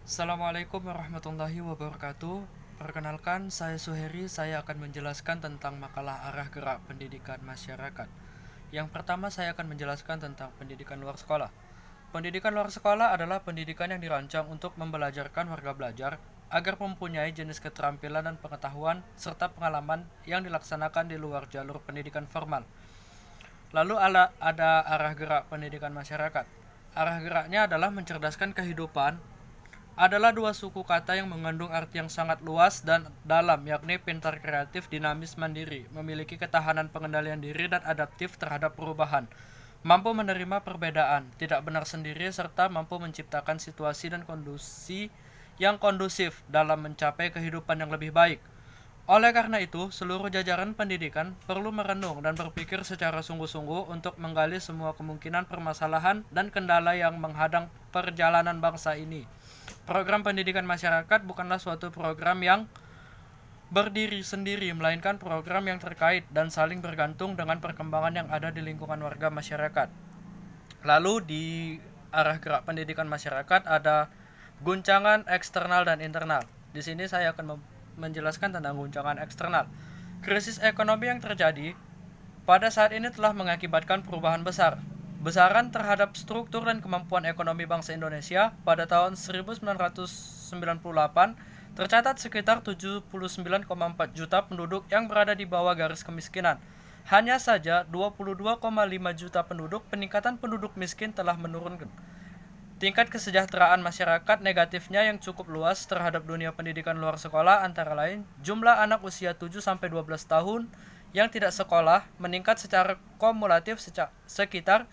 Assalamualaikum warahmatullahi wabarakatuh. Perkenalkan, saya Suheri. Saya akan menjelaskan tentang makalah arah gerak pendidikan masyarakat. Yang pertama, saya akan menjelaskan tentang pendidikan luar sekolah. Pendidikan luar sekolah adalah pendidikan yang dirancang untuk membelajarkan warga belajar agar mempunyai jenis keterampilan dan pengetahuan serta pengalaman yang dilaksanakan di luar jalur pendidikan formal. Lalu ada arah gerak pendidikan masyarakat. Arah geraknya adalah mencerdaskan kehidupan, adalah dua suku kata yang mengandung arti yang sangat luas dan dalam, yakni pintar, kreatif, dinamis, mandiri, memiliki ketahanan pengendalian diri dan adaptif terhadap perubahan, mampu menerima perbedaan, tidak benar sendiri, serta mampu menciptakan situasi dan kondisi yang kondusif dalam mencapai kehidupan yang lebih baik. Oleh karena itu, seluruh jajaran pendidikan perlu merenung dan berpikir secara sungguh-sungguh untuk menggali semua kemungkinan permasalahan dan kendala yang menghadang perjalanan bangsa ini. Program pendidikan masyarakat bukanlah suatu program yang berdiri sendiri, melainkan program yang terkait dan saling bergantung dengan perkembangan yang ada di lingkungan warga masyarakat. Lalu di arah gerak pendidikan masyarakat ada guncangan eksternal dan internal. Di sini saya akan menjelaskan tentang guncangan eksternal. Krisis ekonomi yang terjadi pada saat ini telah mengakibatkan perubahan besar. Besaran terhadap struktur dan kemampuan ekonomi bangsa Indonesia pada tahun 1998 tercatat sekitar 79,4 juta penduduk yang berada di bawah garis kemiskinan. Hanya saja 22,5 juta penduduk peningkatan penduduk miskin telah menurunkan. Tingkat kesejahteraan masyarakat negatifnya yang cukup luas terhadap dunia pendidikan luar sekolah antara lain jumlah anak usia 7-12 tahun yang tidak sekolah meningkat secara kumulatif sekitar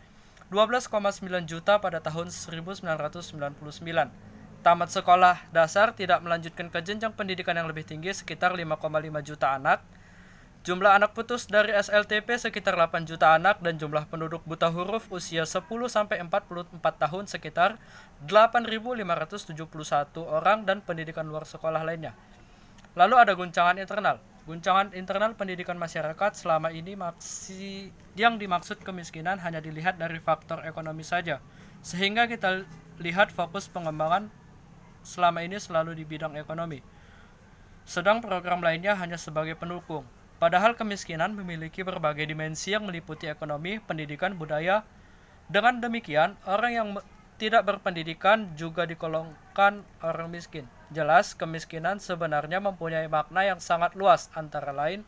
12,9 juta pada tahun 1999. Tamat sekolah dasar tidak melanjutkan ke jenjang pendidikan yang lebih tinggi sekitar 5,5 juta anak. Jumlah anak putus dari SLTP sekitar 8 juta anak dan jumlah penduduk buta huruf usia 10-44 tahun sekitar 8.571 orang dan pendidikan luar sekolah lainnya. Lalu ada guncangan internal. Guncangan internal pendidikan masyarakat selama ini yang dimaksud kemiskinan hanya dilihat dari faktor ekonomi saja. Sehingga kita lihat fokus pengembangan selama ini selalu di bidang ekonomi. Sedang program lainnya hanya sebagai pendukung. Padahal kemiskinan memiliki berbagai dimensi yang meliputi ekonomi, pendidikan, budaya. Dengan demikian, orang yang tidak berpendidikan juga digolongkan orang miskin. Jelas, kemiskinan sebenarnya mempunyai makna yang sangat luas, antara lain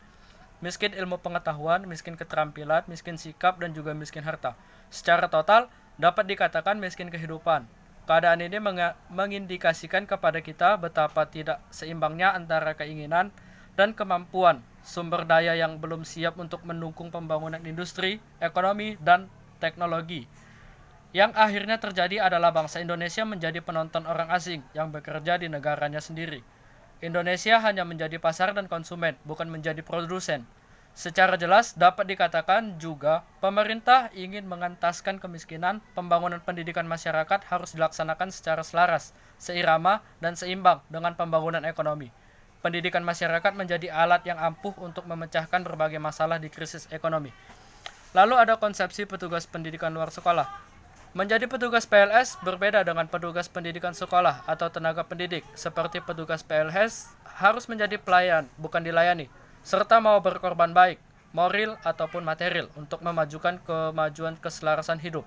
miskin ilmu pengetahuan, miskin keterampilan, miskin sikap, dan juga miskin harta. Secara total, dapat dikatakan miskin kehidupan. Keadaan ini mengindikasikan kepada kita betapa tidak seimbangnya antara keinginan dan kemampuan sumber daya yang belum siap untuk mendukung pembangunan industri, ekonomi, dan teknologi. Yang akhirnya terjadi adalah bangsa Indonesia menjadi penonton orang asing yang bekerja di negaranya sendiri. Indonesia hanya menjadi pasar dan konsumen, bukan menjadi produsen. Secara jelas dapat dikatakan juga pemerintah ingin mengentaskan kemiskinan, pembangunan pendidikan masyarakat harus dilaksanakan secara selaras, seirama, dan seimbang dengan pembangunan ekonomi. Pendidikan masyarakat menjadi alat yang ampuh untuk memecahkan berbagai masalah di krisis ekonomi. Lalu ada konsepsi petugas pendidikan luar sekolah. Menjadi petugas PLS berbeda dengan petugas pendidikan sekolah atau tenaga pendidik. Seperti petugas PLS harus menjadi pelayan, bukan dilayani, serta mau berkorban baik, moral ataupun material untuk memajukan kemajuan keselarasan hidup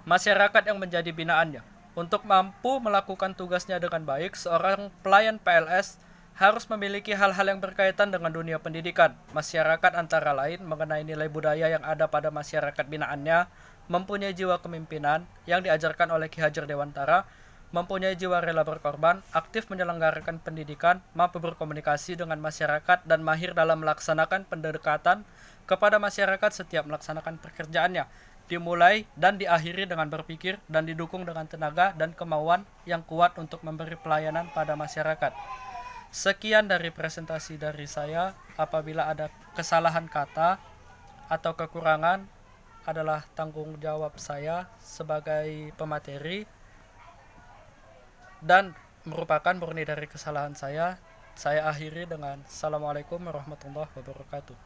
masyarakat yang menjadi binaannya. Untuk mampu melakukan tugasnya dengan baik, seorang pelayan PLS harus memiliki hal-hal yang berkaitan dengan dunia pendidikan, masyarakat antara lain mengenai nilai budaya yang ada pada masyarakat binaannya, mempunyai jiwa kepemimpinan yang diajarkan oleh Ki Hajar Dewantara, mempunyai jiwa rela berkorban, aktif menyelenggarakan pendidikan, mampu berkomunikasi dengan masyarakat, dan mahir dalam melaksanakan pendekatan kepada masyarakat setiap melaksanakan pekerjaannya, dimulai dan diakhiri dengan berpikir dan didukung dengan tenaga dan kemauan yang kuat untuk memberi pelayanan pada masyarakat. Sekian dari presentasi dari saya. Apabila ada kesalahan kata atau kekurangan adalah tanggung jawab saya sebagai pemateri dan merupakan murni dari kesalahan saya. Saya akhiri dengan Assalamualaikum warahmatullahi wabarakatuh.